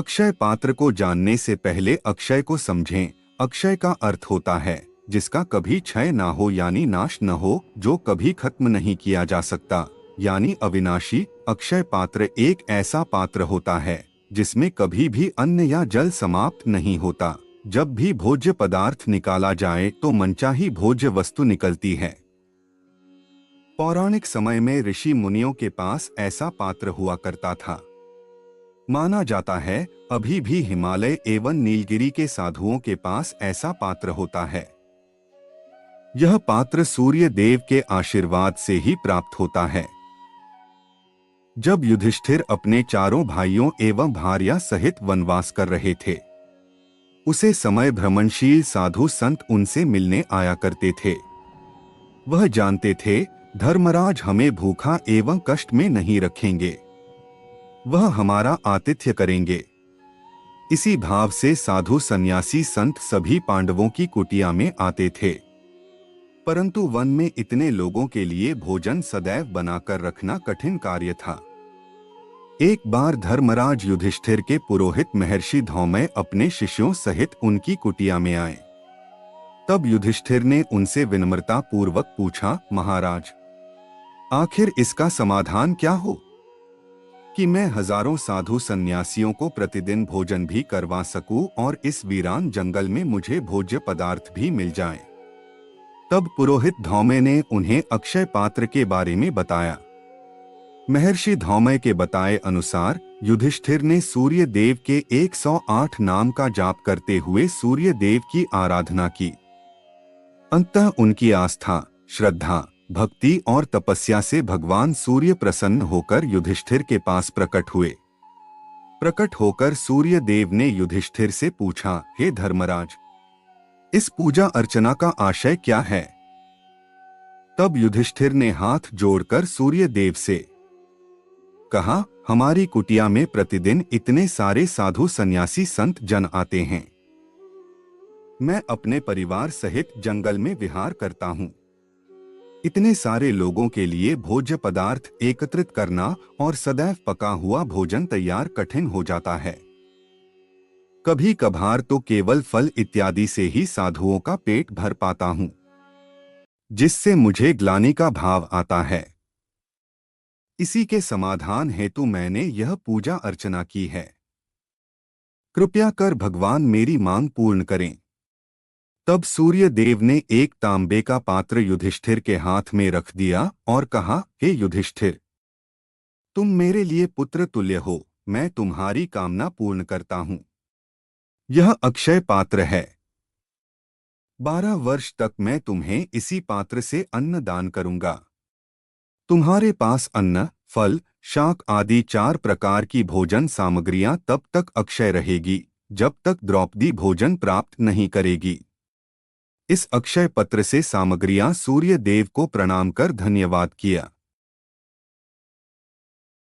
अक्षय पात्र को जानने से पहले अक्षय को समझें। अक्षय का अर्थ होता है जिसका कभी क्षय ना हो यानी नाश न हो, जो कभी खत्म नहीं किया जा सकता यानी अविनाशी। अक्षय पात्र एक ऐसा पात्र होता है जिसमें कभी भी अन्न या जल समाप्त नहीं होता। जब भी भोज्य पदार्थ निकाला जाए तो मनचाही भोज्य वस्तु निकलती है। पौराणिक समय में ऋषि मुनियों के पास ऐसा पात्र हुआ करता था। माना जाता है अभी भी हिमालय एवं नीलगिरी के साधुओं के पास ऐसा पात्र होता है। यह पात्र सूर्य देव के आशीर्वाद से ही प्राप्त होता है। जब युधिष्ठिर अपने चारों भाइयों एवं भार्या सहित वनवास कर रहे थे, उसे समय भ्रमणशील साधु संत उनसे मिलने आया करते थे। वह जानते थे धर्मराज हमें भूखा एवं कष्ट में नहीं रखेंगे, वह हमारा आतिथ्य करेंगे। इसी भाव से साधु सन्यासी संत सभी पांडवों की कुटिया में आते थे। परंतु वन में इतने लोगों के लिए भोजन सदैव बनाकर रखना कठिन कार्य था। एक बार धर्मराज युधिष्ठिर के पुरोहित महर्षि धौम्य अपने शिष्यों सहित उनकी कुटिया में आए। तब युधिष्ठिर ने उनसे विनम्रता पूर्वक पूछा, महाराज, आखिर इसका समाधान क्या हो कि मैं हजारों साधु सन्यासियों को प्रतिदिन भोजन भी करवा सकूं और इस वीरान जंगल में मुझे भोज्य पदार्थ भी मिल जाएं। तब पुरोहित धौम्य ने उन्हें अक्षय पात्र के बारे में बताया। महर्षि धौम्य के बताए अनुसार युधिष्ठिर ने सूर्य देव के 108 नाम का जाप करते हुए सूर्य देव की आराधना की। अंततः उनकी आस्था, श्रद्धा, भक्ति और तपस्या से भगवान सूर्य प्रसन्न होकर युधिष्ठिर के पास प्रकट हुए। प्रकट होकर सूर्य देव ने युधिष्ठिर से पूछा, हे धर्मराज, इस पूजा अर्चना का आशय क्या है? तब युधिष्ठिर ने हाथ जोड़कर सूर्य देव से कहा, हमारी कुटिया में प्रतिदिन इतने सारे साधु सन्यासी संत जन आते हैं। मैं अपने परिवार सहित जंगल में विहार करता हूं। इतने सारे लोगों के लिए भोज्य पदार्थ एकत्रित करना और सदैव पका हुआ भोजन तैयार कठिन हो जाता है। कभी कभार तो केवल फल इत्यादि से ही साधुओं का पेट भर पाता हूं, जिससे मुझे ग्लानि का भाव आता है। इसी के समाधान हेतु मैंने यह पूजा अर्चना की है। कृपया कर भगवान मेरी मांग पूर्ण करें। तब सूर्य देव ने एक तांबे का पात्र युधिष्ठिर के हाथ में रख दिया और कहा, हे युधिष्ठिर, तुम मेरे लिए पुत्र तुल्य हो, मैं तुम्हारी कामना पूर्ण करता हूं। यह अक्षय पात्र है। 12 वर्ष तक मैं तुम्हें इसी पात्र से अन्न दान करूंगा। तुम्हारे पास अन्न, फल, शाक आदि 4 प्रकार की भोजन सामग्रियां तब तक अक्षय रहेगी जब तक द्रौपदी भोजन प्राप्त नहीं करेगी। इस अक्षय पत्र से सामग्रियां सूर्य देव को प्रणाम कर धन्यवाद किया।